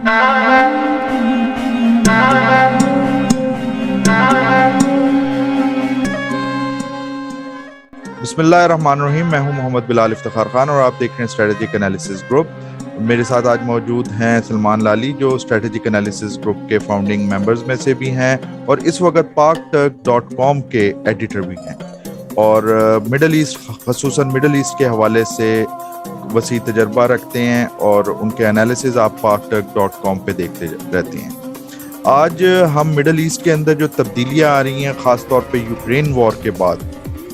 بسم اللہ الرحمن الرحیم، میں ہوں محمد بلال افتخار خان اور آپ دیکھ رہے ہیں اسٹریٹجک انالیسس گروپ۔ میرے ساتھ آج موجود ہیں سلمان لالی، جو اسٹریٹجک انالیسس گروپ کے فاؤنڈنگ ممبرز میں سے بھی ہیں اور اس وقت pakturk.com کے ایڈیٹر بھی ہیں، اور مڈل ایسٹ، خصوصاً مڈل ایسٹ کے حوالے سے وسیع تجربہ رکھتے ہیں اور ان کے انالیسز آپ pakturk.com پہ دیکھتے رہتے ہیں۔ آج ہم مڈل ایسٹ کے اندر جو تبدیلیاں آ رہی ہیں، خاص طور پہ یوکرین وار کے بعد،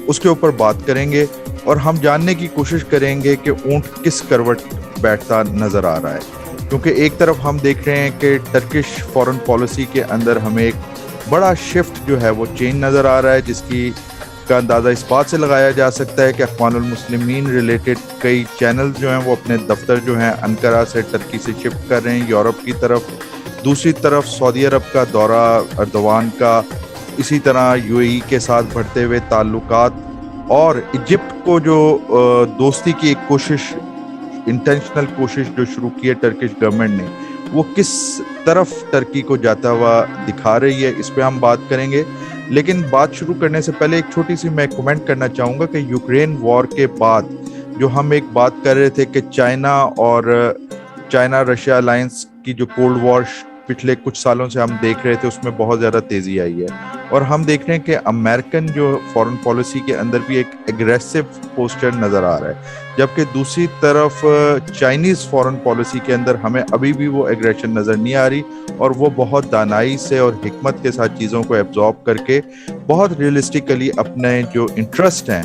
اس کے اوپر بات کریں گے اور ہم جاننے کی کوشش کریں گے کہ اونٹ کس کروٹ بیٹھتا نظر آ رہا ہے، کیونکہ ایک طرف ہم دیکھ رہے ہیں کہ ٹرکش فورن پالیسی کے اندر ہمیں ایک بڑا شفٹ جو ہے وہ چینج نظر آ رہا ہے، جس کا اندازہ اس بات سے لگایا جا سکتا ہے کہ اخوان المسلمین ریلیٹڈ کئی چینلز جو ہیں وہ اپنے دفتر جو ہیں انقرہ سے ٹرکی سے شفٹ کر رہے ہیں یورپ کی طرف۔ دوسری طرف سعودی عرب کا دورہ اردوان کا، اسی طرح یو اے ای کے ساتھ بڑھتے ہوئے تعلقات، اور ایجپٹ کو جو دوستی کی ایک کوشش، انٹینشنل کوشش جو شروع کی ہے ٹرکش گورنمنٹ نے، وہ کس طرف ٹرکی کو جاتا ہوا دکھا رہی ہے، اس پہ ہم بات کریں گے۔ لیکن بات شروع کرنے سے پہلے ایک چھوٹی سی میں کمنٹ کرنا چاہوں گا کہ یوکرین وار کے بعد جو ہم ایک بات کر رہے تھے کہ چائنا رشیا الائنس کی جو کولڈ وار پچھلے کچھ سالوں سے ہم دیکھ رہے تھے، اس میں بہت زیادہ تیزی آئی ہے، اور ہم دیکھ رہے ہیں کہ امریکن جو فورن پالیسی کے اندر بھی ایک ایگریسو پوسچر نظر آ رہا ہے، جبکہ دوسری طرف چائنیز فورن پالیسی کے اندر ہمیں ابھی بھی وہ ایگریشن نظر نہیں آ رہی، اور وہ بہت دانائی سے اور حکمت کے ساتھ چیزوں کو ایبزارب کر کے بہت ریئلسٹیکلی اپنے جو انٹرسٹ ہیں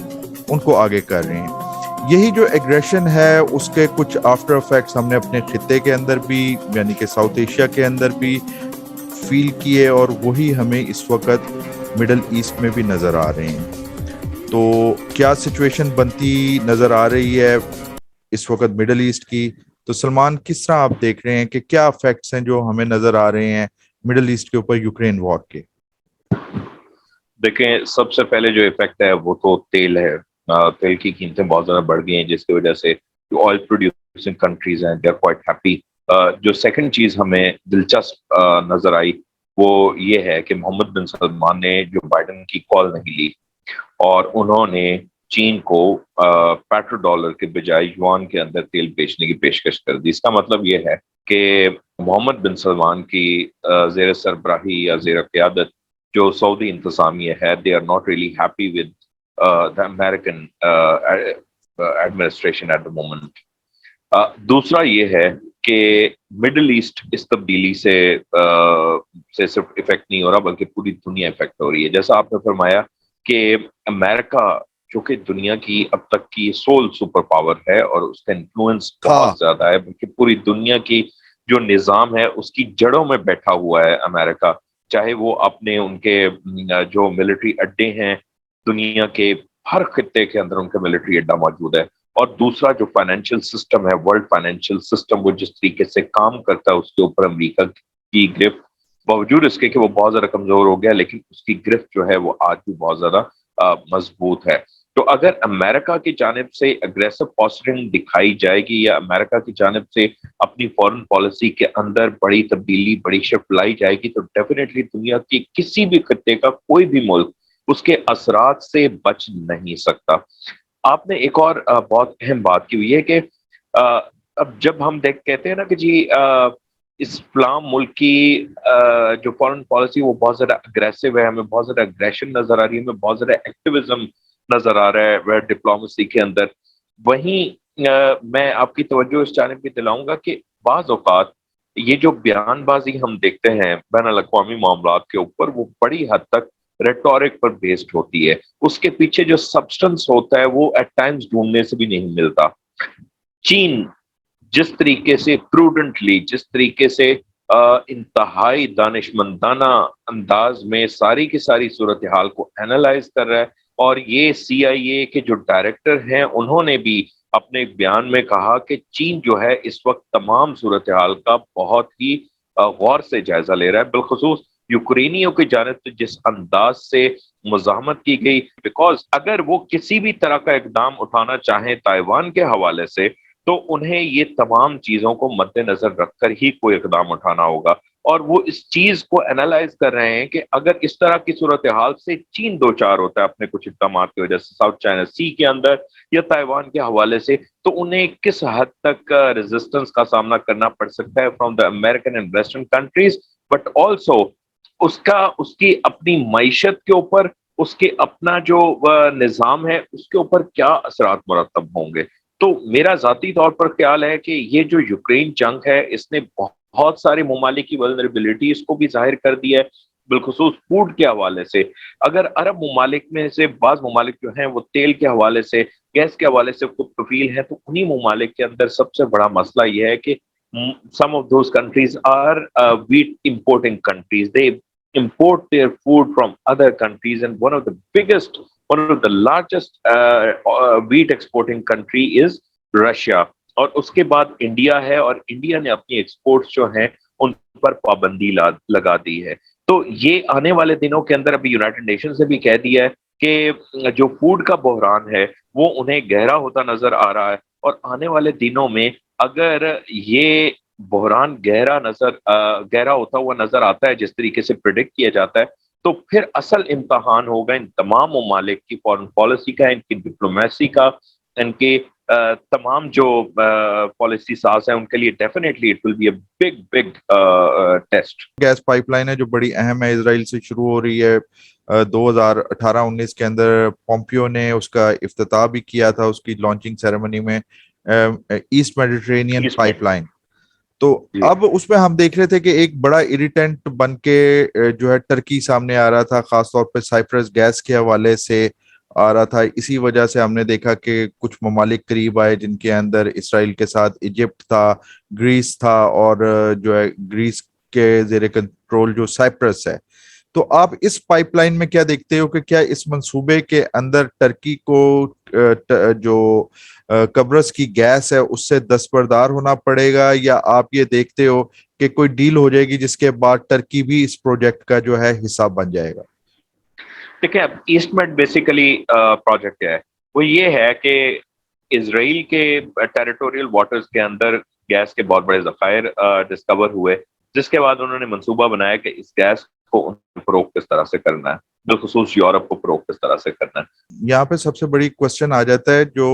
ان کو آگے کر رہے ہیں۔ یہی جو ایگریشن ہے، اس کے کچھ آفٹر افیکٹس ہم نے اپنے خطے کے اندر بھی، یعنی کہ ساؤتھ ایشیا کے اندر بھی فیل کیے، اور وہی ہمیں اس وقت مڈل ایسٹ میں بھی نظر آ رہے ہیں۔ تو کیا سچویشن بنتی نظر آ رہی ہے اس وقت مڈل ایسٹ کی؟ تو سلمان، کس طرح آپ دیکھ رہے ہیں کہ کیا افیکٹس ہیں جو ہمیں نظر آ رہے ہیں مڈل ایسٹ کے اوپر یوکرین وار کے؟ دیکھیں، سب سے پہلے جو افیکٹ ہے وہ تو تیل ہے۔ تیل کی قیمتیں بہت زیادہ بڑھ گئی ہیں، جس کی وجہ سے جو آئل پروڈیوسنگ کنٹریز ہیں دے آر کوائٹ ہیپی۔ جو سیکنڈ چیز ہمیں دلچسپ نظر آئی وہ یہ ہے کہ محمد بن سلمان نے جو بائیڈن کی کال نہیں لی، اور انہوں نے چین کو پیٹرو ڈالر کے بجائے یوان کے اندر تیل بیچنے کی پیشکش کر دی۔ اس کا مطلب یہ ہے کہ محمد بن سلمان کی زیر سربراہی یا زیر قیادت جو سعودی انتظامیہ ہے، they are not really happy with the American administration at the moment۔ دوسرا یہ ہے کہ مڈل ایسٹ اس تبدیلی سے صرف افیکٹ نہیں ہو رہا، بلکہ پوری دنیا افیکٹ ہو رہی ہے۔ جیسا آپ نے فرمایا کہ امریکہ جو کہ دنیا کی اب تک کی سول سپر پاور ہے اور اس کا انفلوئنس بہت زیادہ ہے، بلکہ پوری دنیا کی جو نظام ہے اس کی جڑوں میں بیٹھا ہوا ہے امریکہ، چاہے وہ اپنے ان کے جو ملٹری اڈے ہیں، دنیا کے ہر خطے کے اندر ان کا ملٹری اڈا موجود ہے، اور دوسرا جو فائنینشیل سسٹم ہے، ورلڈ فائنینشیل سسٹم، وہ جس طریقے سے کام کرتا ہے اس کے اوپر امریکہ کی گرفت، باوجود اس کے کہ وہ بہت زیادہ کمزور ہو گیا، لیکن اس کی گرفت جو ہے وہ آج بھی بہت زیادہ مضبوط ہے۔ تو اگر امریکہ کی جانب سے اگریسو پوسچرنگ دکھائی جائے گی، یا امریکہ کی جانب سے اپنی فورن پالیسی کے اندر بڑی تبدیلی، بڑی شفٹ لائی جائے گی، تو ڈیفینیٹلی دنیا کی کسی بھی خطے کا کوئی بھی ملک اس کے اثرات سے بچ نہیں سکتا۔ آپ نے ایک اور بہت اہم بات کی ہوئی ہے کہ اب جب ہم کہتے ہیں نا کہ جی اس فلاں ملک کی جو فورن پالیسی وہ بہت زیادہ اگریسو ہے، ہمیں بہت زیادہ اگریشن نظر آ رہی ہے، ہمیں بہت زیادہ ایکٹیویزم نظر آ رہا ہے ڈپلومیسی کے اندر، وہیں میں آپ کی توجہ اس جانب بھی دلاؤں گا کہ بعض اوقات یہ جو بیان بازی ہم دیکھتے ہیں بین الاقوامی معاملات کے اوپر، وہ بڑی حد تک ریٹورک پر بیسڈ ہوتی ہے، اس کے پیچھے جو سبسٹنس ہوتا ہے وہ ایٹ ٹائمز ڈھونڈنے سے بھی نہیں ملتا۔ چین جس طریقے سے پروڈنٹلی، جس طریقے سے انتہائی دانشمندانہ انداز میں ساری کی ساری صورتحال کو اینالائز کر رہا ہے، اور یہ سی آئی اے کے جو ڈائریکٹر ہیں انہوں نے بھی اپنے ایک بیان میں کہا کہ چین جو ہے اس وقت تمام صورتحال کا بہت ہی غور سے جائزہ لے رہا ہے، بالخصوص یوکرینیوں کی جانب سے جس انداز سے مزاحمت کی گئی، بیکاز اگر وہ کسی بھی طرح کا اقدام اٹھانا چاہیں تائیوان کے حوالے سے، تو انہیں یہ تمام چیزوں کو مد نظر رکھ کر ہی کوئی اقدام اٹھانا ہوگا. اور وہ اس چیز کو انالائز کر رہے ہیں کہ اگر اس طرح کی صورتحال سے چین دو چار ہوتا ہے اپنے کچھ اقدامات کی وجہ سے ساؤتھ چائنا سی کے اندر یا تائیوان کے حوالے سے, تو انہیں کس حد تک ریزسٹنس کا سامنا کرنا پڑ سکتا ہے from the American and western countries, but also اس کی اپنی معیشت کے اوپر, اس کے اپنا جو نظام ہے اس کے اوپر کیا اثرات مرتب ہوں گے. تو میرا ذاتی طور پر خیال ہے کہ یہ جو یوکرین جنگ ہے اس نے بہت سارے ممالک کی ولنریبلٹیز کو بھی ظاہر کر دیا ہے, بالخصوص فوڈ کے حوالے سے. اگر عرب ممالک میں سے بعض ممالک جو ہیں وہ تیل کے حوالے سے, گیس کے حوالے سے خود کفیل ہیں, تو انہی ممالک کے اندر سب سے بڑا مسئلہ یہ ہے کہ some of those countries are wheat importing countries. They import their food from other countries, and one of the largest wheat exporting country is Russia. اور اس کے بعد انڈیا ہے, اور انڈیا نے اپنی ایکسپورٹس جو ہیں ان پر پابندی لگا دی ہے. تو یہ آنے والے دنوں کے اندر ابھی یونائٹڈ نیشن سے بھی کہہ دیا ہے کہ جو فوڈ کا بحران ہے وہ انہیں گہرا ہوتا نظر آ رہا ہے, اور آنے والے دنوں میں اگر یہ بحران گہرا ہوتا ہوا نظر آتا ہے جس طریقے سے پریڈکٹ کیا جاتا ہے, تو پھر اصل امتحان ہوگا ان تمام ممالک کی فارن پالیسی کا, ان کی ڈپلومیسی کا, ان کے تمام جو پالیسی ساز ہیں ان کے لیے definitely it will be a big test. Gas pipeline ہے جو بڑی اہم ہے, اسرائیل سے شروع ہو رہی ہے. 2018-19 کے اندر پومپیو نے اس کا افتتاح بھی کیا تھا اس کی لانچنگ سیریمنی میں, ایسٹ میڈیٹرینین پائپ لائن. تو اب اس میں ہم دیکھ رہے تھے کہ ایک بڑا اریٹینٹ بن کے جو ہے ٹرکی سامنے آ رہا تھا, خاص طور پہ سائپرس گیس کے حوالے سے آ رہا تھا. اسی وجہ سے ہم نے دیکھا کہ کچھ ممالک قریب آئے جن کے اندر اسرائیل کے ساتھ ایجپٹ تھا, گریس تھا, اور جو ہے گریس کے زیر کنٹرول جو سائپرس ہے. تو آپ اس پائپ لائن میں کیا دیکھتے ہو کہ کیا اس منصوبے کے اندر ٹرکی کو جو قبرص کی گیس ہے اس سے دستبردار ہونا پڑے گا, یا آپ یہ دیکھتے ہو کہ کوئی ڈیل ہو جائے گی جس کے بعد ٹرکی بھی اس پروجیکٹ کا جو ہے حصہ بن جائے گا؟ دیکھیں, اب ایسٹ میڈ بیسیکلی پروجیکٹ ہے وہ یہ ہے کہ اسرائیل کے ٹیریٹوریل واٹرز کے اندر گیس کے بہت بڑے ذخائر ڈسکور ہوئے, جس کے بعد انہوں نے منصوبہ بنایا کہ اس گیس کو فروخت کس طرح سے کرنا ہے, بالخصوص یورپ کو فروخت کس طرح سے کرنا ہے. یہاں پہ سب سے بڑی کوشچن آ جاتا ہے جو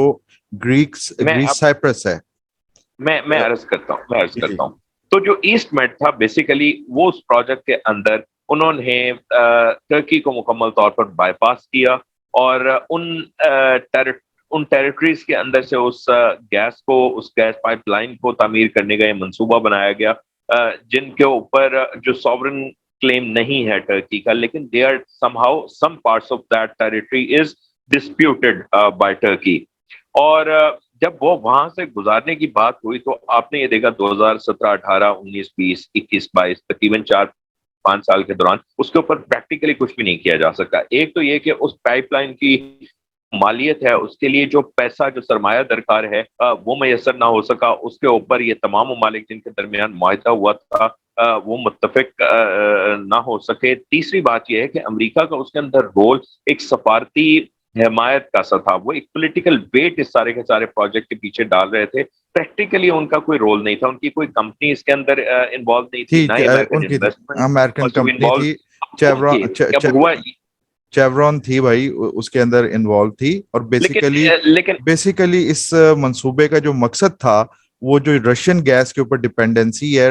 گریس سائپرس ہے. میں عرض کرتا ہوں. تو جو ایسٹ میڈ تھا بیسیکلی وہ اس پروجیکٹ کے اندر انہوں نے ترکی کو مکمل طور پر بائی پاس کیا, اور ان ٹیریٹریز کے اندر سے اس گیس پائپ لائن کو تعمیر کرنے کا یہ منصوبہ بنایا گیا, جن کے اوپر جو سوورن کلیم نہیں ہے ٹرکی کا, لیکن they are somehow some parts of that territory is disputed by Turkey. اور جب وہ وہاں سے گزارنے کی بات ہوئی تو آپ نے یہ دیکھا 2017, 18, 19, 20, 21, 22 تقریباً 4-5 سال کے دوران اس کے اوپر پریکٹیکلی کچھ بھی نہیں کیا جا سکا. ایک تو یہ کہ اس پائپ لائن کی مالیت ہے, اس کے لیے جو پیسہ جو سرمایہ درکار ہے وہ میسر نہ ہو سکا, اس کے اوپر یہ تمام ممالک جن کے درمیان معاہدہ ہوا تھا وہ متفق نہ ہو سکے. تیسری بات یہ ہے کہ امریکہ کا اس کے اندر رول ایک سفارتی حمایت کا سا تھا, وہ ایک پولیٹیکل ویٹ اس سارے کے سارے پروجیکٹ کے پیچھے ڈال رہے تھے. پریکٹیکلی ان کا کوئی رول نہیں تھا, ان کی کوئی کمپنی اس کے اندر انوالو نہیں تھی, امریکن کمپنی تھی, چیورون تھی بھائی اس کے اندر انوالو تھی. اور بیسیکلی اس منصوبے کا جو مقصد تھا وہ جو رشین گیس کے اوپر ڈپینڈنسی ہے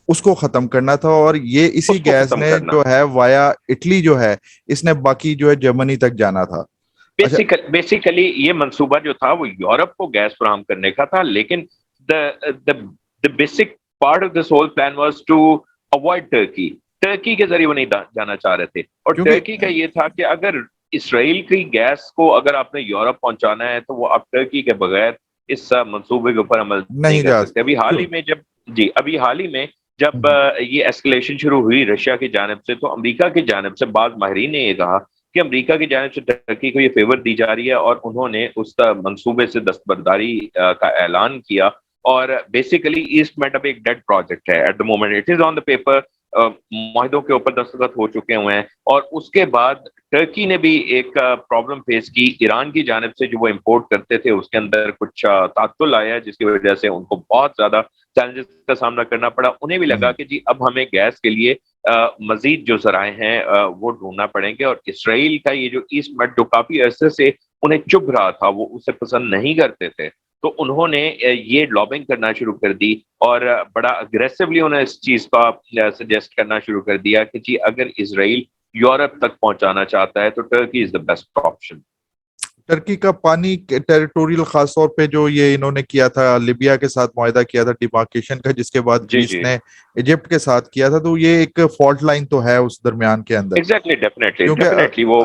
اس کو ختم کرنا تھا, اور یہ اسی گیس نے جو ہے وایا اٹلی جو ہے اس نے باقی جو ہے جرمنی تک جانا تھا. بیسیکلی یہ منصوبہ جو تھا وہ یورپ کو گیس فراہم کرنے کا تھا, لیکن the basic part of this whole plan was to avoid Turkey کے ذریعے وہ نہیں جانا چاہ رہے تھے. اور ٹرکی کا یہ تھا کہ اگر اسرائیل کی گیس کو اگر آپ نے یورپ پہنچانا ہے تو وہ آپ ٹرکی کے بغیر اس منصوبے کے اوپر عمل نہیں کر سکتے. ابھی حال ہی میں جب یہ ایسکلیشن شروع ہوئی رشیا کی جانب سے, تو امریکہ کی جانب سے بعض ماہرین نے یہ کہا کہ امریکہ کی جانب سے ٹرکی کو یہ فیور دی جا رہی ہے, اور انہوں نے اس منصوبے سے دستبرداری کا اعلان کیا. اور بیسیکلی ایسٹ میڈ اب ایک ڈیڈ پروجیکٹ ہے at the moment, it is on the paper, معاہدوں کے اوپر دستخط ہو چکے ہوئے ہیں، اور اس کے بعد ٹرکی نے بھی ایک پرابلم فیس کی، ایران کی جانب سے جو وہ امپورٹ کرتے تھے اس کے اندر کچھ تعطل آیا جس کی وجہ سے ان کو بہت زیادہ چیلنجز کا سامنا کرنا پڑا. انہیں بھی لگا کہ جی اب ہمیں گیس کے لیے مزید جو ذرائع ہیں وہ ڈھونڈنا پڑیں گے، اور اسرائیل کا یہ جو ایسٹ میڈ جو کافی عرصے سے انہیں چبھ رہا تھا، وہ اسے پسند نہیں کرتے تھے، تو انہوں نے یہ لابنگ کرنا شروع کر دی اور بڑا اگریسولی انہیں اس چیز کا سجیسٹ کرنا شروع کر دیا کہ جی اگر اسرائیل یورپ تک پہنچانا چاہتا ہے تو Turkey is the best option. Turkey کا پانی ٹیریٹوریل خاص طور پہ جو یہ انہوں نے کیا تھا لیبیا کے ساتھ معاہدہ کیا تھا ڈیمارکیشن کا، جس کے بعد گریس نے ایجپٹ کے ساتھ کیا تھا، تو یہ ایک فالٹ لائن تو ہے اس درمیان کے اندر. ایگزیکٹلی، ڈیفینیٹلی وہ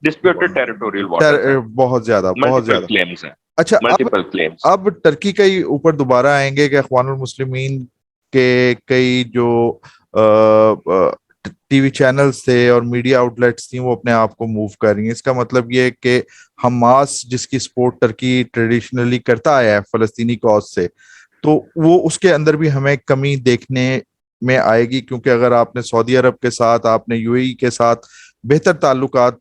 ڈسپیوٹڈ ٹیریٹوریل واٹر بہت زیادہ کلیمز ہیں. اچھا، اب ٹرکی کا ہی اوپر دوبارہ آئیں گے کہ اخوان المسلمین کے کئی جو ٹی وی چینلز تھے اور میڈیا آؤٹ لیٹس تھیں وہ اپنے آپ کو موو کر رہی ہیں. اس کا مطلب یہ کہ حماس جس کی سپورٹ ٹرکی ٹریڈیشنلی کرتا آیا ہے فلسطینی کاز سے، تو وہ اس کے اندر بھی ہمیں کمی دیکھنے میں آئے گی، کیونکہ اگر آپ نے سعودی عرب کے ساتھ، آپ نے یو اے ای کے ساتھ بہتر تعلقات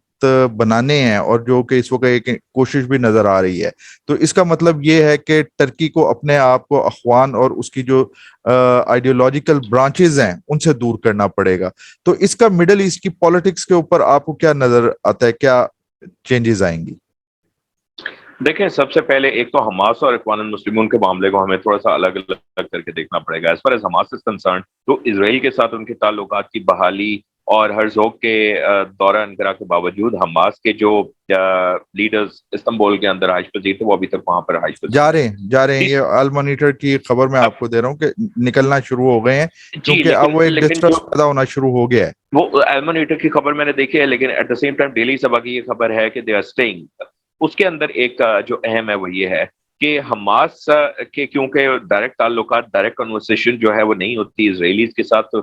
بنانے ہیں، اور جو کہ اس وقت ایک کوشش بھی نظر آ رہی ہے، تو اس کا مطلب یہ ہے کہ ٹرکی کو اپنے آپ کو اخوان اور اس کی جو آئیڈیولوجیکل برانچز ہیں ان سے دور کرنا پڑے گا. تو اس کا مڈل ایسٹ کی پالیٹکس کے اوپر آپ کو کیا نظر آتا ہے، کیا چینجز آئیں گی؟ دیکھیں، سب سے پہلے ایک تو حماس اور اخوان المسلمون کے معاملے کو ہمیں تھوڑا سا الگ الگ کر کے دیکھنا پڑے گا. As far as Hamas is concern, تو اسرائیل کے ساتھ ان کے تعلقات کی بحالی اور ہرزوگ کے دورہ انقرہ کے باوجود حماس کے جو لیڈرز استنبول کے اندر رہائش پذیر تھے وہ ابھی تک وہاں پر رہائش پذیر جا رہے ہیں. یہ المانیٹر کی خبر میں آپ کو دے رہا ہوں کہ نکلنا شروع ہو گئے ہیں، کیونکہ اب وہ ایک ڈسٹرسٹ پیدا ہونا شروع ہو گیا ہے. وہ المانیٹر کی خبر میں نے دیکھی ہے، لیکن at the same time Daily Sabah کی یہ خبر ہے کہ دے آر اسٹیئنگ. اس کے اندر ایک جو اہم ہے وہ یہ ہے کہ حماس کے کیونکہ ڈائریکٹ تعلقات، ڈائریکٹ کنورسیشن جو ہے وہ نہیں ہوتی اسرائیلیز کے ساتھ، تو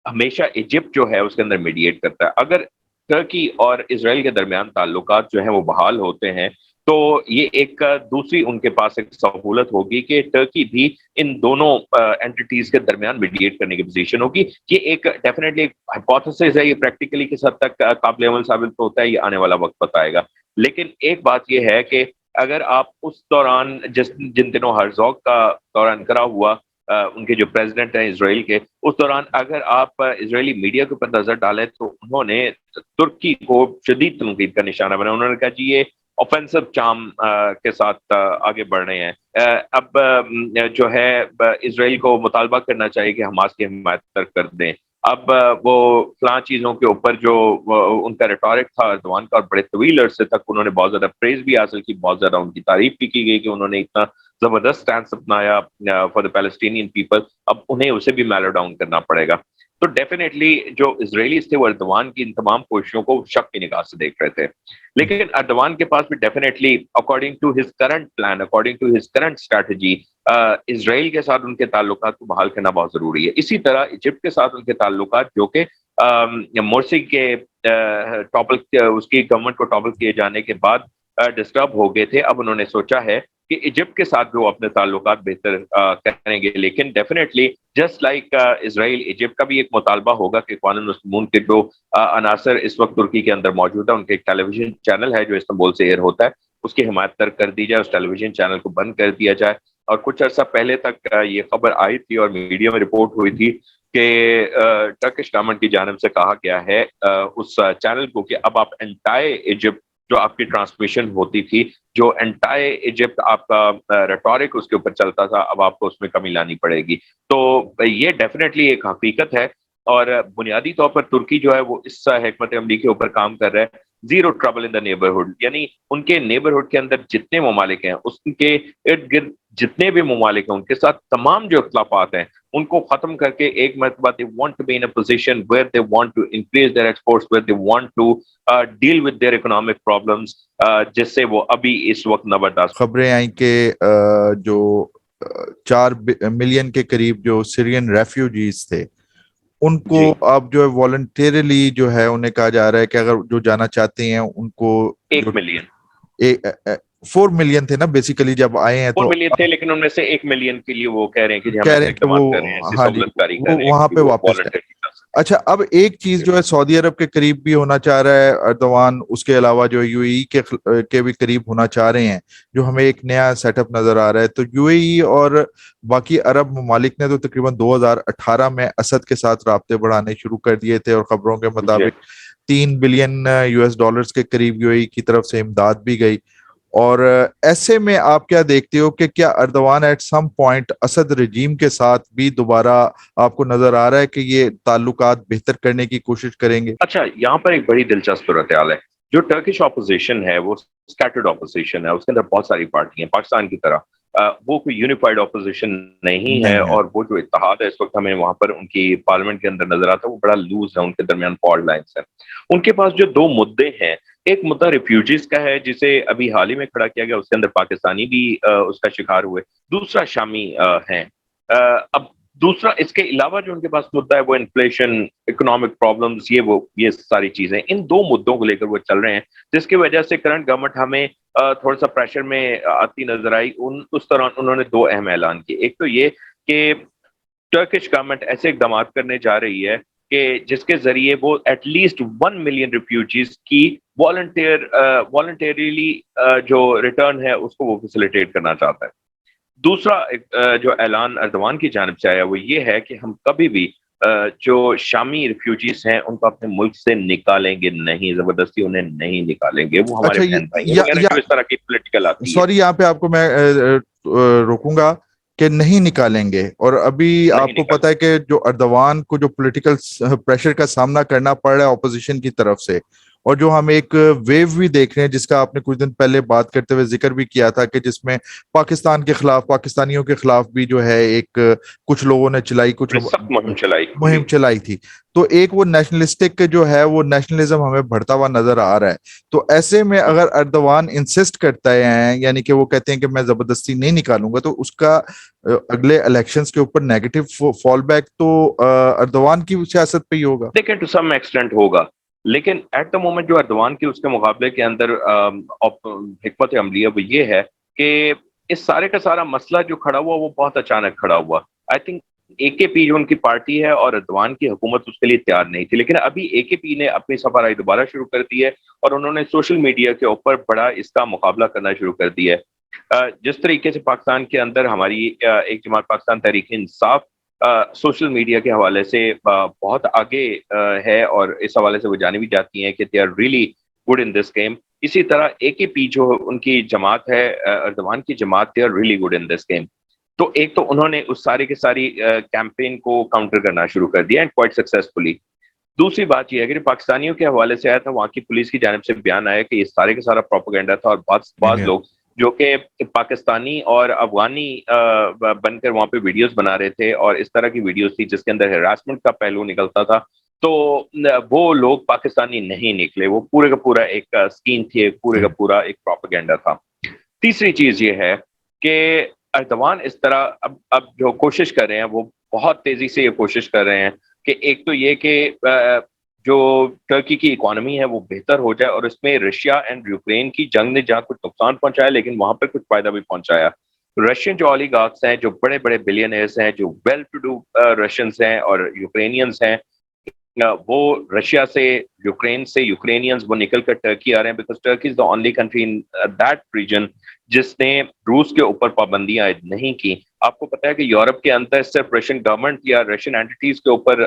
ہمیشہ ایجپٹ جو ہے اس کے اندر میڈیٹ کرتا ہے. اگر ترکی اور اسرائیل کے درمیان تعلقات جو ہیں وہ بحال ہوتے ہیں تو یہ ایک دوسری ان کے پاس ایک سہولت ہوگی کہ ٹرکی بھی ان دونوں اینٹیٹیز کے درمیان میڈیٹ کرنے کی پوزیشن ہوگی. یہ ایک ڈیفینیٹلی ہائپوتھیسس ہے، یہ پریکٹیکلی کس حد تک قابل عمل ثابت ہوتا ہے یہ آنے والا وقت بتائے گا. لیکن ایک بات یہ ہے کہ اگر آپ اس دوران جن دنوں ہرزوگ کا دورہ انقرہ ہوا، ان کے جو پریزیڈنٹ ہیں اسرائیل کے، اس دوران اگر آپ اسرائیلی میڈیا کے اوپر نظر ڈالیں تو انہوں نے ترکی کو شدید تنقید کا نشانہ بنایا. انہوں نے کہا جی یہ اوفینسو چام کے ساتھ آگے بڑھ رہے ہیں. اب جو ہے اسرائیل کو مطالبہ کرنا چاہیے کہ حماس کی حمایت ترک کر دیں. اب وہ فلاں چیزوں کے اوپر جو ان کا ریٹورک تھا اردوان کا، اور بڑے طویل عرصے تک انہوں نے بہت زیادہ پریز بھی حاصل کی، بہت زیادہ ان کی تعریف بھی کی گئی کہ انہوں نے اتنا زبردست سٹینس اپنایا فار دا پیلسٹینین پیپل. اب انہیں اسے بھی میلو ڈاؤن کرنا پڑے گا. تو ڈیفینیٹلی جو اسرائیلیز تھے وہ اردوان کی ان تمام کوششوں کو شک کی نگاہ سے دیکھ رہے تھے، لیکن اردوان کے پاس بھی definitely according to his current plan, according to his current strategy, Israel کے ساتھ ان کے تعلقات کو بحال کرنا بہت ضروری ہے. اسی طرح ایجپٹ کے ساتھ ان کے تعلقات جو کہ مورسی کے اس کی گورنمنٹ کو ٹاپل کیے جانے کے بعد ڈسٹرب ہو گئے تھے، اب انہوں نے سوچا ہے کہ ایجپٹ کے ساتھ بھی وہ اپنے تعلقات بہتر کریں گے. لیکن ڈیفینیٹلی جسٹ لائک اسرائیل، ایجپٹ کا بھی ایک مطالبہ ہوگا کہ اخوان المسلمون کے جو عناصر اس وقت ترکی کے اندر موجود ہے، ان کے ایک ٹیلی ویژن چینل ہے جو استنبول سے ایئر ہوتا ہے، اس کی حمایت ترک کر دی جائے، اس ٹیلی ویژن چینل کو بند کر دیا جائے. اور کچھ عرصہ پہلے تک یہ خبر آئی تھی اور میڈیا میں رپورٹ ہوئی تھی کہ ٹرکش گورنمنٹ کی جانب سے کہا گیا ہے اس چینل کو کہ اب آپ انٹائر ایجپٹ جو آپ کی ٹرانسمیشن ہوتی تھی، جو انٹائر ایجپٹ آپ کا ریٹورک اس کے اوپر چلتا تھا، اب آپ کو اس میں کمی لانی پڑے گی. تو یہ ڈیفینیٹلی ایک حقیقت ہے، اور بنیادی طور پر ترکی جو ہے وہ اس حکمت عملی کے اوپر کام کر رہا ہے، zero trouble in the neighbourhood. یعنی ان کے نیبرہڈ کے اندر جتنے ممالک ہیں، اس کے ارد گرد جتنے بھی ممالک ہیں، ان کے ساتھ تمام جو اختلافات ہیں ان کو ختم کر کے ایک مرتبہ they want to be in a position where they want to increase their exports, where they want to deal with their economic problems, جس سے وہ ابھی اس وقت نہ برداشت. خبریں آئیں کہ جو 4 ملین کے قریب جو سیرین ریفیوجیز تھے ان کو اب جو ہے والنٹیرلی جو ہے انہیں کہا جا رہا ہے کہ اگر جو جانا چاہتے ہیں ان کو 1 ملین 4 ملین تھے نا بیسیکلی جب آئے ہیں، 4 ملین تھے، لیکن ان میں سے 1 ملین کے لیے وہ کہہ رہے ہیں کہ ہم اقدامات کر رہے ہیں، وہاں پہ واپس اچھا اب ایک چیز جو ہے سعودی عرب کے قریب بھی ہونا چاہ رہا ہے اردوان، اس کے علاوہ جو یو اے ای کے بھی قریب ہونا چاہ رہے ہیں، جو ہمیں ایک نیا سیٹ اپ نظر آ رہا ہے. تو یو اے ای اور باقی عرب ممالک نے تو تقریباً 2018 میں اسد کے ساتھ رابطے بڑھانے شروع کر دیے تھے، اور خبروں کے جی مطابق $3 بلین کے قریب یو اے ای کی طرف سے امداد بھی گئی. اور ایسے میں آپ کیا دیکھتے ہو کہ کیا Erdogan at some point Assad regime کے ساتھ بھی دوبارہ آپ کو نظر آ رہا ہے کہ یہ تعلقات بہتر کرنے کی کوشش کریں گے؟ اچھا، یہاں پر ایک بڑی دلچسپ صورتحال ہے. جو ٹرکش اپوزیشن ہے وہ اسکیٹرڈ اپوزیشن ہے، اس کے اندر بہت ساری پارٹی ہیں پاکستان کی طرح. وہ کوئی یونیفائڈ اپوزیشن نہیں ہے، نہیں ہے. اور وہ جو اتحاد ہے اس وقت ہمیں وہاں پر ان کی پارلیمنٹ کے اندر نظر آتا ہے وہ بڑا لوز ہے، ان کے درمیان فالٹ لائنس ہیں. ان کے پاس جو دو مدعے ہیں، ایک مدعا ریفیوجیز کا ہے جسے ابھی حال ہی میں کھڑا کیا گیا، اس کے اندر پاکستانی بھی اس کا شکار ہوئے. دوسرا شامی ہیں. اب دوسرا اس کے علاوہ جو ان کے پاس مدعا ہے وہ انفلیشن، اکنامک پرابلمز، یہ ساری چیزیں ان دو مدعوں کو لے کر وہ چل رہے ہیں، جس کی وجہ سے کرنٹ گورنمنٹ ہمیں تھوڑا سا پریشر میں آتی نظر آئی. اس طرح انہوں نے دو اہم اعلان کیے. ایک تو یہ کہ ٹرکش گورنمنٹ ایسے اقدامات کرنے جا رہی ہے کہ جس کے ذریعے وہ ایٹ لیسٹ 1 ملین ریفیوجیز کی والنٹیریلی جو ریٹرن ہے اس کو وہ فیسیلیٹیٹ کرنا چاہتا ہے. دوسرا جو اعلان اردوان کی جانب سے آیا وہ یہ ہے کہ ہم کبھی بھی جو شامی ریفیوجیز ہیں ان کو اپنے ملک سے نکالیں گے نہیں، زبردستی انہیں نہیں نکالیں گے، وہ ہمارے اچھا بہن بھائی ہیں وغیرہ جو اس طرح کی پولیٹیکل آتی ہے. سوری یہاں پہ آپ کو میں روکوں گا کہ نہیں نکالیں گے. اور ابھی نہیں آپ کو نکالیں پتا ہے کہ جو اردوان کو جو پولیٹیکل پریشر کا سامنا کرنا پڑ رہا ہے اپوزیشن کی طرف سے، اور جو ہم ایک ویو بھی دیکھ رہے ہیں جس کا آپ نے کچھ دن پہلے بات کرتے ہوئے ذکر بھی کیا تھا، کہ جس میں پاکستان کے خلاف، پاکستانیوں کے خلاف بھی جو ہے ایک کچھ لوگوں نے چلائی، کچھ بڑی سخت مہم چلائی. مہم چلائی تھی. تو ایک وہ نیشنلسٹک جو ہے وہ نیشنلزم ہمیں بڑھتا ہوا نظر آ رہا ہے. تو ایسے میں اگر اردوان انسسٹ کرتا ہے، یعنی کہ وہ کہتے ہیں کہ میں زبردستی نہیں نکالوں گا، تو اس کا اگلے الیکشنز کے اوپر نیگیٹو فال بیک تو اردوان کی سیاست پہ ہی ہوگا. دیکھیں ٹو سم ایکسٹینٹ ہوگا، لیکن ایٹ دا مومنٹ جو اردوان کی اس کے مقابلے کے اندر حکمت عملیہ وہ یہ ہے کہ اس سارے کا سارا مسئلہ جو کھڑا ہوا وہ بہت اچانک کھڑا ہوا. آئی تھنک اے کے پی جو ان کی پارٹی ہے اور اردوان کی حکومت اس کے لیے تیار نہیں تھی، لیکن ابھی اے کے پی نے اپنی سفرائی دوبارہ شروع کر دی ہے اور انہوں نے سوشل میڈیا کے اوپر بڑا اس کا مقابلہ کرنا شروع کر دیا ہے. جس طریقے سے پاکستان کے اندر ہماری ایک جماعت پاکستان تحریک انصاف سوشل میڈیا کے حوالے سے بہت آگے ہے اور اس حوالے سے وہ جانی بھی جاتی ہیں کہ they are really good in this game, اسی طرح اے کے پی جو ان کی جماعت ہے، اردوان کی جماعت، they are really good in this game. تو ایک تو انہوں نے اس ساری کے ساری کیمپین کو کاؤنٹر کرنا شروع کر دیا اینڈ کوائٹ سکسیسفلی. دوسری بات یہ ہے کہ پاکستانیوں کے حوالے سے آیا تھا، وہاں کی پولیس کی جانب سے بیان آیا کہ یہ سارے کا سارا پروپیگنڈا تھا، اور بعض لوگ جو کہ پاکستانی اور افغانی بن کر وہاں پہ ویڈیوز بنا رہے تھے، اور اس طرح کی ویڈیوز تھی جس کے اندر ہراسمنٹ کا پہلو نکلتا تھا. تو وہ لوگ پاکستانی نہیں نکلے، وہ پورے کا پورا ایک اسکیم تھی، پورے کا پورا ایک پروپیگنڈا تھا. تیسری چیز یہ ہے کہ اردوان اس طرح اب جو کوشش کر رہے ہیں وہ بہت تیزی سے یہ کوشش کر رہے ہیں کہ ایک تو یہ کہ جو ٹرکی کی اکانومی ہے وہ بہتر ہو جائے، اور اس میں رشیا اینڈ یوکرین کی جنگ نے جہاں کچھ نقصان پہنچایا لیکن وہاں پہ کچھ فائدہ بھی پہنچایا. رشین جو اولیگارکس ہیں، جو بڑے بڑے بلینئرز ہیں، جو ویل ٹو ڈو رشینز ہیں اور یوکرینینز ہیں، وہ رشیا سے، یوکرین سے، یوکرینینز وہ نکل کر ٹرکی آ رہے ہیں، because Turkey is the only country in that region جس نے روس کے اوپر پابندیاں عائد نہیں کی. آپ کو پتا ہے کہ یورپ کے اندر صرف رشین گورنمنٹ یا رشین اینٹیز کے اوپر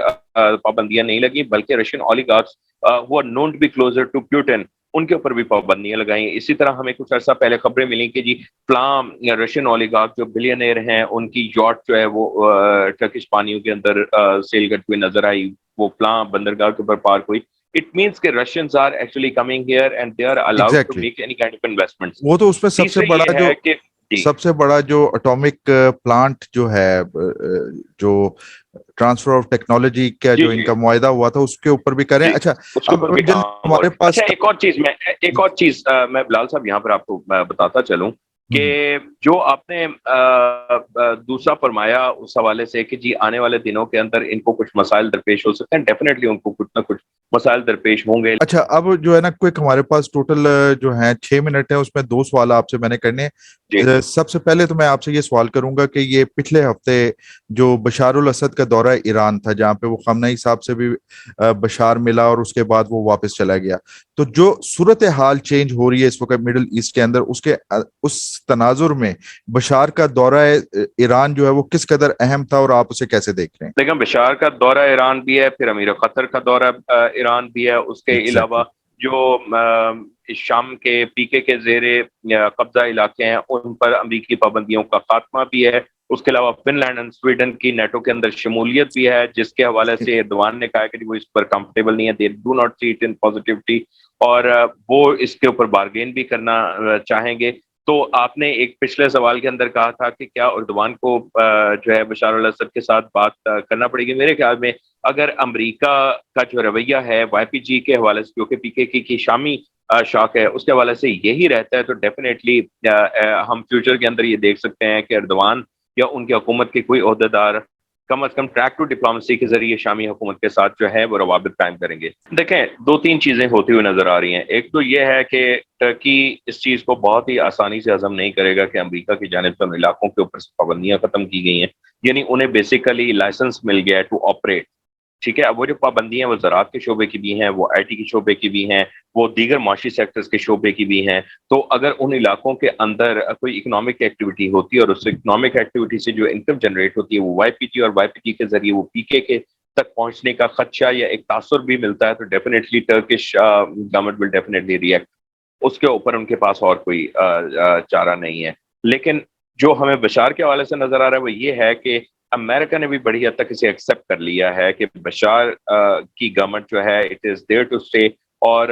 پابندیاں نہیں لگی، بلکہ Russian oligarchs who are known to be closer to Putin ان کے اوپر بھی پابندیاں لگائیں. اسی طرح ہمیں کچھ عرصہ پہلے خبریں ملیں کہ جی فلاں رشین اولیگارک جو بلینئر ہیں ان کی یاٹ جو ہے وہ ٹرکش پانیوں کے اندر سیل کرتے ہوئے نظر آئی، وہ فلاں بندرگاہ کے اوپر پارک ہوئی. It means کہ Russians are actually coming here and they are allowed to make any kind of investments. وہ تو اس میں سب سے بڑا جو اٹامک پلانٹ جو ہے، جو ٹرانسفر آف ٹیکنالوجی کا جو ان کا معاہدہ ہوا تھا اس کے اوپر بھی کریں. اچھا ہمارے پاس ایک اور چیز میں بلال صاحب یہاں پر آپ کو بتاتا چلوں کہ جو آپ نے دوسرا فرمایا اس حوالے سے کہ جی آنے والے دنوں کے اندر ان کو کچھ مسائل درپیش ہو سکتے ہیں، ڈیفینیٹلی ان کو کچھ نہ کچھ مسائل درپیش ہوں گے. اچھا اب جو ہے نا کوئک ہمارے پاس ٹوٹل جو ہیں 6 منٹ ہیں، اس میں 2 سوال آپ سے میں نے کرنے ہیں. سب سے پہلے تو میں آپ سے یہ سوال کروں گا کہ یہ پچھلے ہفتے جو بشار الاسد کا دورہ ایران تھا، جہاں پہ وہ خامنہئی صاحب سے بھی بشار ملا اور اس کے بعد وہ واپس چلا گیا، تو جو صورتحال چینج ہو رہی ہے اس وقت مڈل ایسٹ کے اندر، اس تناظر میں بشار کا دورہ ایران جو ہے وہ کس قدر اہم تھا اور آپ اسے کیسے دیکھ رہے ہیں؟ لیکن بشار کا دورہ ایران بھی ہے، پھر امیر قطر کا دورہ ایران بھی ہے، اس کے علاوہ جو شام کے پی کے زیر قبضہ علاقے ہیں ان پر امریکی پابندیوں کا خاتمہ بھی ہے. اس کے علاوہ فن لینڈ اور سویڈن کی نیٹو کے اندر شمولیت بھی ہے، جس کے حوالے سے ایردوان نے کہا کہ وہ اس پر کمفرٹیبل نہیں ہے. They do not see it in positivity, اور وہ اس کے اوپر بارگین بھی کرنا چاہیں گے. تو آپ نے ایک پچھلے سوال کے اندر کہا تھا کہ کیا اردوان کو جو ہے بشار الاسد کے ساتھ بات کرنا پڑے گی. میرے خیال میں اگر امریکہ کا جو رویہ ہے وائی پی جی کے حوالے سے، جو کہ پی کے کی شامی شاخ ہے، اس کے حوالے سے یہی رہتا ہے، تو ڈیفینیٹلی ہم فیوچر کے اندر یہ دیکھ سکتے ہیں کہ اردوان یا ان کی حکومت کے کوئی عہدیدار کم از کم ٹریک ٹو ڈپلومیسی کے ذریعے شامی حکومت کے ساتھ جو ہے وہ روابط قائم کریں گے. دیکھیں 2-3 چیزیں ہوتی ہوئی نظر آ رہی ہیں. ایک تو یہ ہے کہ ٹرکی اس چیز کو بہت ہی آسانی سے ہضم نہیں کرے گا کہ امریکہ کی جانب سے ان علاقوں کے اوپر پابندیاں ختم کی گئی ہیں، یعنی انہیں بیسیکلی لائسنس مل گیا ہے ٹو آپریٹ. ٹھیک ہے، اب وہ جو پابندیاں وہ زراعت کے شعبے کی بھی ہیں، وہ آئی ٹی کے شعبے کی بھی ہیں، وہ دیگر معاشی سیکٹرز کے شعبے کی بھی ہیں. تو اگر ان علاقوں کے اندر کوئی اکنامک ایکٹیویٹی ہوتی ہے اور اس اکنامک ایکٹیویٹی سے جو انکم جنریٹ ہوتی ہے وہ وائی پی جی اور وائی پی جی کے ذریعے وہ پی کے تک پہنچنے کا خدشہ یا ایک تاثر بھی ملتا ہے، تو definitely Turkish government will definitely react. اس کے اوپر ان کے پاس اور کوئی چارہ نہیں ہے. لیکن جو ہمیں بشار کے حوالے سے نظر آ رہا ہے وہ یہ ہے کہ امریکہ نے بھی بڑی حد تک اسے ایکسیپٹ کر لیا ہے کہ بشار کی گورنمنٹ جو ہے it is there to stay, اور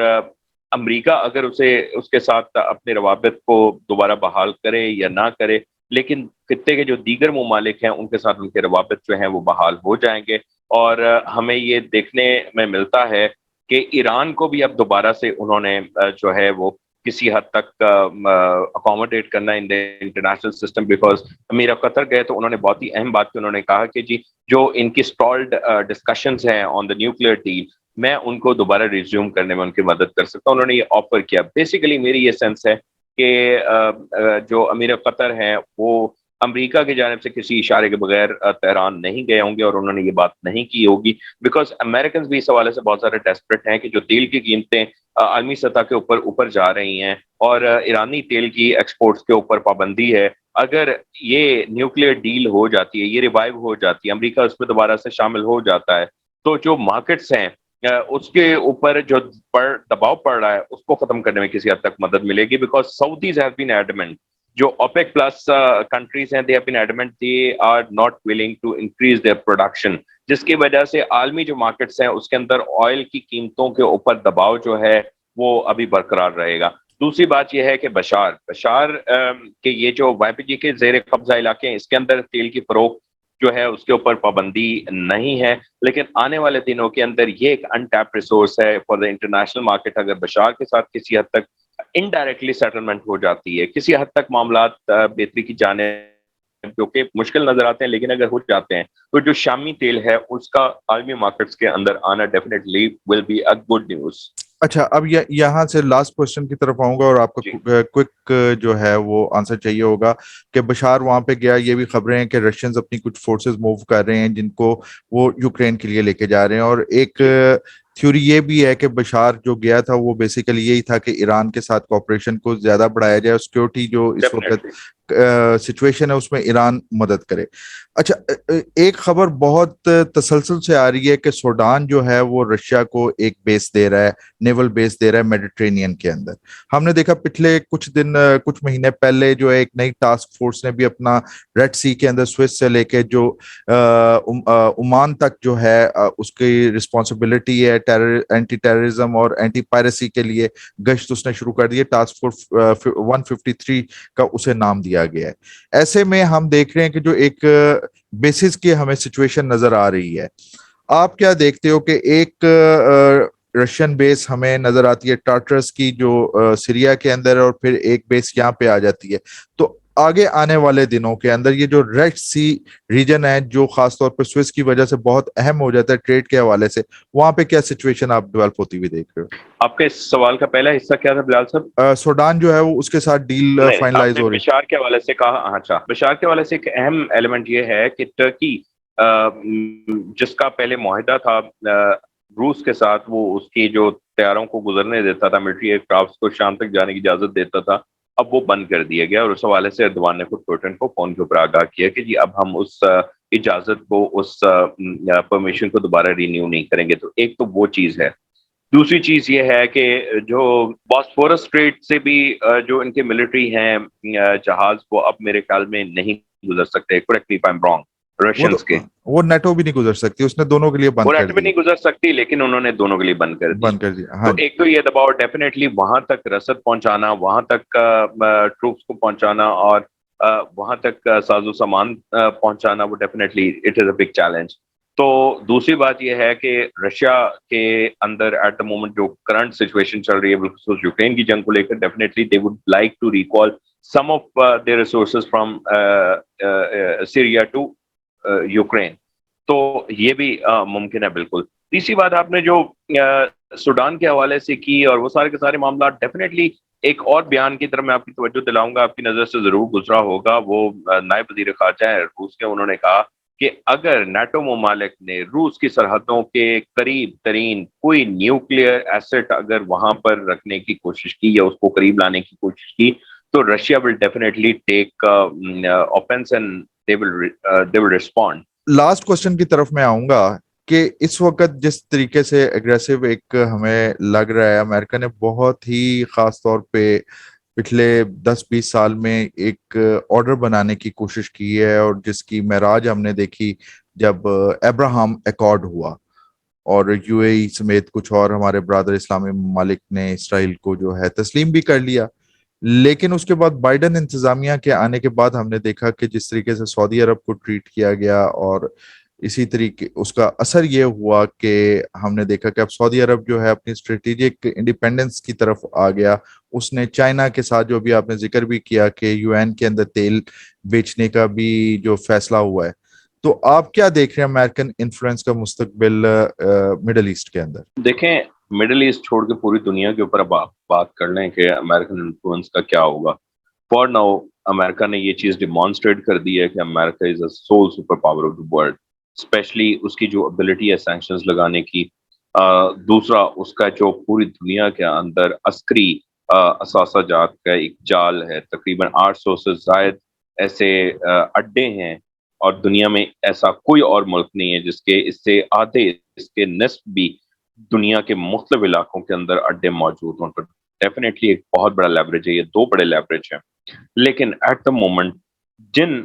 امریکہ اگر اس کے ساتھ اپنے روابط کو دوبارہ بحال کرے یا نہ کرے، لیکن خطے کے جو دیگر ممالک ہیں ان کے ساتھ ان کے روابط جو ہیں وہ بحال ہو جائیں گے. اور ہمیں یہ دیکھنے میں ملتا ہے کہ ایران کو بھی اب دوبارہ سے انہوں نے جو ہے وہ کسی حد تک اکوموڈیٹ کرنا ان انٹرنیشنل سسٹم. بیکاز امیر قطر گئے تو انہوں نے بہت ہی اہم بات کی، انہوں نے کہا کہ جی جو ان کی اسٹالڈ ڈسکشنز ہیں آن دا نیوکلیئر ڈیل، میں ان کو دوبارہ ریزیوم کرنے میں ان کی مدد کر سکتا ہوں. انہوں نے یہ آفر کیا. بیسیکلی میری یہ سینس ہے کہ جو امیر قطر ہیں وہ امریکہ کی جانب سے کسی اشارے کے بغیر تہران نہیں گئے ہوں گے اور انہوں نے یہ بات نہیں کی ہوگی. بیکاز امریکنز بھی اس حوالے سے بہت زیادہ ڈیسپریٹ ہیں کہ جو تیل کی قیمتیں عالمی سطح کے اوپر جا رہی ہیں اور ایرانی تیل کی ایکسپورٹس کے اوپر پابندی ہے. اگر یہ نیوکلیئر ڈیل ہو جاتی ہے، یہ ریوائیو ہو جاتی ہے، امریکہ اس میں دوبارہ سے شامل ہو جاتا ہے، تو جو مارکیٹس ہیں اس کے اوپر جو دباؤ پڑ رہا ہے اس کو ختم کرنے میں کسی حد تک مدد ملے گی. Because Saudis have been adamant, جو اوپیک پلس کنٹریز ہیں، they have been adamant they are not willing to increase their production, جس کی وجہ سے عالمی جو مارکیٹس ہیں اس کے اندر آئل کی قیمتوں کے اوپر دباؤ جو ہے وہ ابھی برقرار رہے گا. دوسری بات یہ ہے کہ بشار کے یہ جو وائی پی جی کے زیر قبضہ علاقے ہیں اس کے اندر تیل کی فروخت جو ہے اس کے اوپر پابندی نہیں ہے، لیکن آنے والے دنوں کے اندر یہ ایک انٹیپ ریسورس ہے فار دا انٹرنیشنل مارکیٹ. اگر بشار کے ساتھ کسی حد تک انڈائریکٹلی سیٹلمنٹ ہو جاتی ہے، کسی حد تک معاملات بہتری کی جانب جو کہ مشکل نظر آتے ہیں، لیکن اگر ہو جاتے ہیں تو جو شامی تیل ہے اس کا عالمی مارکیٹس کے اندر آنا definitely will be a good news. اچھا اب یہاں سے لاسٹ کوشچن کی طرف آؤں گا اور آپ کا کوئک جو ہے وہ آنسر چاہیے ہوگا کہ بشار وہاں پہ گیا، یہ بھی خبریں ہیں کہ رشینز اپنی کچھ فورسز موو کر رہے ہیں جن کو وہ یوکرین کے لیے لے کے جا رہے ہیں، اور ایک تھیوری یہ بھی ہے کہ بشار جو گیا تھا وہ بیسیکلی یہی تھا کہ ایران کے ساتھ کوآپریشن کو زیادہ بڑھایا جائے، سیکیورٹی جو اس وقت سچویشن ہے اس میں ایران مدد کرے. اچھا ایک خبر بہت تسلسل سے آ رہی ہے کہ سوڈان جو ہے وہ رشیا کو ایک بیس دے رہا ہے، نیول بیس دے رہا ہے میڈیٹرینین کے اندر. ہم نے دیکھا پچھلے کچھ مہینے پہلے جو ایک نئی ٹاسک فورس نے بھی اپنا ریڈ سی کے اندر سوئس سے لے کے جو عمان تک جو ہے اس کی رسپانسبلٹی ہے اینٹی ٹیررزم اور اینٹی پائریسی کے لیے گشت اس نے شروع کر دی ہے. ٹاسک فورس 153 کا اسے نام دیا گیا ہے. ایسے میں ہم دیکھ رہے ہیں کہ جو ایک بیسس کی ہمیں سچویشن نظر آ رہی ہے. آپ کیا دیکھتے ہو کہ ایک رشین بیس ہمیں نظر آتی ہے ٹارٹرس کی جو سیریا کے اندر ہے، اور پھر ایک بیس یہاں پہ آ جاتی ہے، تو آگے آنے والے دنوں کے اندر یہ جو ریڈ سی ریجن ہے جو خاص طور پہ سوئس کی وجہ سے بہت اہم ہو جاتا ہے ٹریڈ کے حوالے سے, وہاں پہ کیا سچویشن آپ ڈیولپ ہوتی ہوئی دیکھ رہے آپ کے اس سوال کا پہلا حصہ کیا تھا بلال صاحب؟ ہو؟ سوڈان جو ہے وہ اس کے ساتھ ڈیل نہیں، آپ فائنلائز نے ہو رہی. بشار کے حوالے سے کہا. اچھا، بشار کے حوالے سے ایک اہم ایلیمنٹ یہ ہے کہ ٹرکی جس کا پہلے معاہدہ تھا روس کے ساتھ، وہ اس کی جو طیاروں کو گزرنے دیتا تھا، ملٹری ایئر کرافٹس کو شام تک جانے کی اجازت دیتا تھا، اب وہ بند کر دیا گیا. اور اس حوالے سے ایردوان نے خود پوٹن کو فون کے اوپر آگاہ کیا کہ جی اب ہم اس اجازت کو، اس پرمیشن کو دوبارہ رینیو نہیں کریں گے. تو ایک تو وہ چیز ہے. دوسری چیز یہ ہے کہ جو باسفورس اسٹریٹ سے بھی جو ان کے ملٹری ہیں جہاز، وہ اب میرے خیال میں نہیں گزر سکتے. Correct me if I am wrong. وہ تو رشینز کے وہ نیٹو بھی نہیں گزر سکتی, اس نے دونوں کے لیے بند وہ کر نیٹ بھی دی, نہیں گزر سکتی، لیکن انہوں نے دونوں کے لیے بند کر دی. بند کر دیا. ہاں تو ایک تو یہ دباؤ ڈیفینیٹلی وہاں تک رسد پہنچانا، وہاں تک ٹروپس کو پہنچانا اور وہاں تک ساز و سامان پہنچانا، وہ definitely it is a big challenge. تو دوسری بات یہ ہے کہ رشیا کے اندر ایٹ دا مومنٹ جو کرنٹ سچویشن چل رہی ہے بالخصوص یوکرین کی جنگ کو لے کر، definitely they would like to recall some of their resources from Syria to Ukraine. تو یہ بھی ممکن ہے بالکل. تیسری بات آپ نے جو سوڈان کے حوالے سے کی اور وہ سارے کے سارے معاملات، ڈیفینیٹلی ایک اور بیان کی طرف میں آپ کی توجہ دلاؤں گا، آپ کی نظر سے ضرور گزرا ہوگا. وہ نائب وزیر خارجہ ہیں روس کے، انہوں نے کہا کہ اگر نیٹو ممالک نے روس کی سرحدوں کے قریب ترین کوئی نیوکلیئر ایسٹ اگر وہاں پر رکھنے کی کوشش کی یا اس کو قریب لانے کی کوشش کی، تو Russia will definitely take offence and they will respond. Last question کی طرف میں آؤں گا کہ اس وقت جس طریقے سے اگریسو ایک ہمیں لگ رہا ہے, امریکہ نے بہت ہی خاص طور پہ پچھلے 10-20 سال میں ایک آرڈر بنانے کی کوشش کی ہے, اور جس کی معراج ہم نے دیکھی جب ابراہم ایکارڈ ہوا, اور یو اے ای سمیت کچھ اور ہمارے برادر اسلامی ممالک نے اسرائیل کو جو ہے تسلیم بھی کر لیا. لیکن اس کے بعد بائیڈن انتظامیہ کے آنے کے بعد ہم نے دیکھا کہ جس طریقے سے سعودی عرب کو ٹریٹ کیا گیا, اور اسی طریقے اس کا اثر یہ ہوا کہ ہم نے دیکھا کہ اب سعودی عرب جو ہے اپنی اسٹریٹجک انڈیپینڈنس کی طرف آ گیا. اس نے چائنا کے ساتھ جو بھی آپ نے ذکر بھی کیا کہ یو این کے اندر تیل بیچنے کا بھی جو فیصلہ ہوا ہے. تو آپ کیا دیکھ رہے ہیں امریکن انفلوئنس کا مستقبل مڈل ایسٹ کے اندر؟ دیکھیں، مڈل ایسٹ چھوڑ کے پوری دنیا کے اوپر اب آپ بات کر لیں کہ امریکن انفلوئنس کا کیا ہوگا. فار ناؤ امریکہ نے یہ چیز ڈیمانسٹریٹ کر دی ہے کہ America is a sole super power of the world, specially اس کی جو ابیلٹی ہے سینکشنز لگانے کی. دوسرا اس کا جو پوری دنیا کے اندر عسکری اثاثہ جات کا ایک جال ہے. تقریباً 800 سے زائد ایسے اڈے ہیں، اور دنیا میں ایسا کوئی اور ملک نہیں ہے جس کے اس سے آدھے، اس کے نصف بھی دنیا کے مختلف علاقوں کے اندر اڈے موجود ہوں. تو ڈیفینیٹلی ایک بہت بڑا لیوریج ہے، یہ دو بڑے لیوریج ہیں. لیکن ایٹ دا مومنٹ جن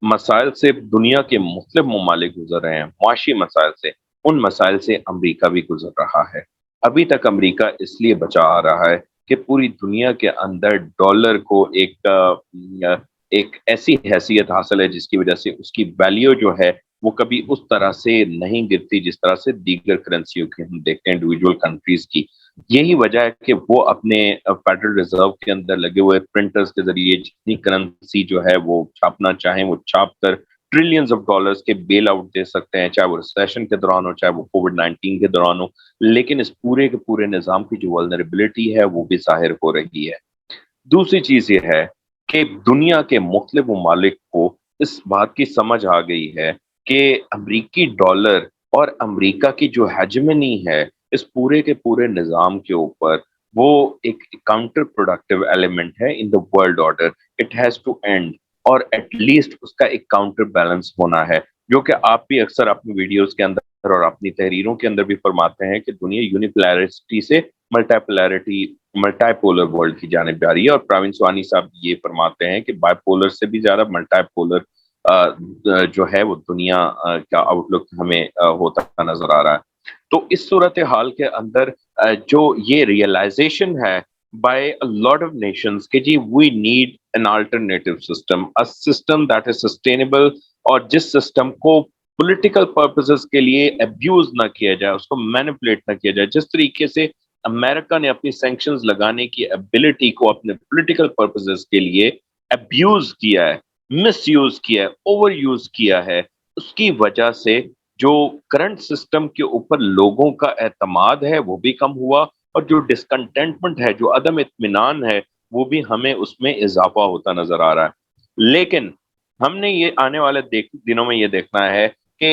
مسائل سے دنیا کے مختلف ممالک گزر رہے ہیں، معاشی مسائل سے، ان مسائل سے امریکہ بھی گزر رہا ہے. ابھی تک امریکہ اس لیے بچا آ رہا ہے کہ پوری دنیا کے اندر ڈالر کو ایک ایسی حیثیت حاصل ہے جس کی وجہ سے اس کی ویلیو جو ہے وہ کبھی اس طرح سے نہیں گرتی جس طرح سے دیگر کرنسیوں کی ہم دیکھتے ہیں انڈیویجول کنٹریز کی. یہی وجہ ہے کہ وہ اپنے فیڈرل ریزرو کے اندر لگے ہوئے پرنٹرز کے ذریعے جتنی کرنسی جو ہے وہ چھاپنا چاہیں وہ چھاپ کر ٹریلینز آف ڈالرز کے بیل آؤٹ دے سکتے ہیں، چاہے وہ ریسیشن کے دوران ہو، چاہے وہ کووڈ-19 کے دوران ہو. لیکن اس پورے کے پورے نظام کی جو ولنریبلٹی ہے وہ بھی ظاہر ہو رہی ہے. دوسری چیز یہ ہے کہ دنیا کے مختلف ممالک کو اس بات کی سمجھ آ گئی ہے کہ امریکی ڈالر اور امریکہ کی جو ہیجمنی ہے اس پورے کے پورے نظام کے اوپر، وہ ایک کاؤنٹر پروڈکٹیو ایلیمنٹ ہے in the world order. It has to end, اور ایٹ لیسٹ اس کا ایک کاؤنٹر بیلنس ہونا ہے، جو کہ آپ بھی اکثر اپنی ویڈیوز کے اندر اور اپنی تحریروں کے اندر بھی فرماتے ہیں کہ دنیا یونیپولرٹی سے ملٹی پولر ورلڈ کی جانب جا رہی ہے. اور پراوین سوانی صاحب یہ فرماتے ہیں کہ بائی پولر سے بھی زیادہ ملٹی پولر جو ہے وہ دنیا کا آؤٹ لک ہمیں ہوتا نظر آ رہا ہے. تو اس صورتحال کے اندر جو یہ ریئلائزیشن ہے by a lot of nations کہ جی we need an alternative system, a system that is sustainable، اور جس سسٹم کو پولیٹیکل پرپسز کے لیے ابیوز نہ کیا جائے، اس کو مینیپولیٹ نہ کیا جائے. جس طریقے سے امریکہ نے اپنی سینکشنز لگانے کی ابیلٹی کو اپنے پولیٹیکل پرپسز کے لیے ابیوز کیا ہے, مس یوز کیا ہے, اوور یوز کیا ہے, اس کی وجہ سے جو کرنٹ سسٹم کے اوپر لوگوں کا اعتماد ہے وہ بھی کم ہوا, اور جو ڈسکنٹینٹمنٹ ہے, جو عدم اطمینان ہے, وہ بھی ہمیں اس میں اضافہ ہوتا نظر آ رہا ہے. لیکن ہم نے یہ آنے والے دنوں میں یہ دیکھنا ہے کہ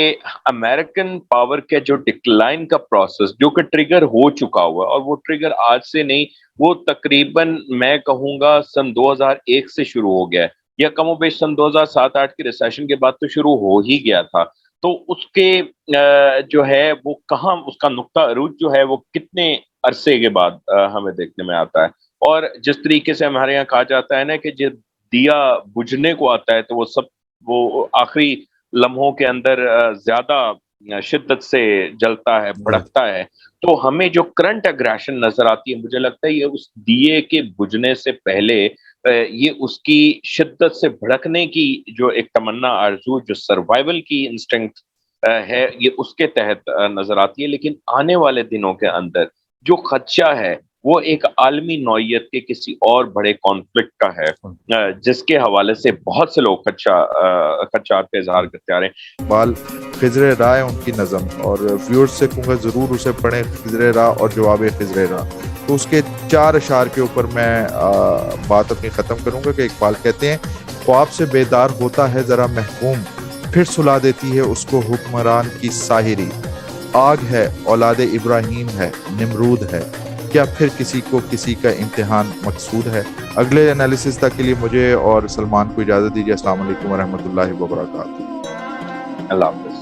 امریکن پاور کے جو ڈکلائن کا پروسیس جو کہ ٹریگر ہو چکا ہوا, اور وہ ٹریگر آج سے نہیں, وہ تقریباً میں کہوں گا سن 2001 سے شروع ہو گیا ہے, یا کم و بیش سن 2007-8 کی ریسیشن کے بعد تو شروع ہو ہی گیا تھا. تو اس کے جو ہے وہ کہاں, اس کا نقطہ عروج جو ہے وہ کتنے عرصے کے بعد ہمیں دیکھنے میں آتا ہے. اور جس طریقے سے ہمارے یہاں کہا جاتا ہے نا کہ جب دیا بجھنے کو آتا ہے تو وہ آخری لمحوں کے اندر زیادہ شدت سے جلتا ہے, بھڑکتا ہے. تو ہمیں جو کرنٹ اگریشن نظر آتی ہے, مجھے لگتا ہے یہ اس دیے کے بجھنے سے پہلے یہ اس کی شدت سے بھڑکنے کی جو ایک تمنا, آرزو, جو سروائیول کی انسٹنکٹ ہے, یہ اس کے تحت نظر آتی ہے. لیکن آنے والے دنوں کے اندر جو خدشہ ہے وہ ایک عالمی نوعیت کے کسی اور بڑے کانفلکٹ کا ہے, جس کے حوالے سے بہت سے لوگ خدشات کا اظہار کرتے آ رہے ہیں. اقبال خضر راہ ان کی نظم, اور ویورز سے کہوں گا ضرور اسے پڑھیں, خضر راہ اور جواب خضر راہ. تو اس کے 4 اشعار کے اوپر میں بات اپنی ختم کروں گا کہ اقبال کہتے ہیں, خواب سے بیدار ہوتا ہے ذرا محکوم, پھر سلا دیتی ہے اس کو حکمران کی ساحری. آگ ہے اولاد ابراہیم ہے نمرود ہے, کیا پھر کسی کو کسی کا امتحان مقصود ہے. اگلے انالیسس تک کے لیے مجھے اور سلمان کو اجازت دیجیے. السلام علیکم ورحمۃ اللہ وبرکاتہ. اللہ حافظ.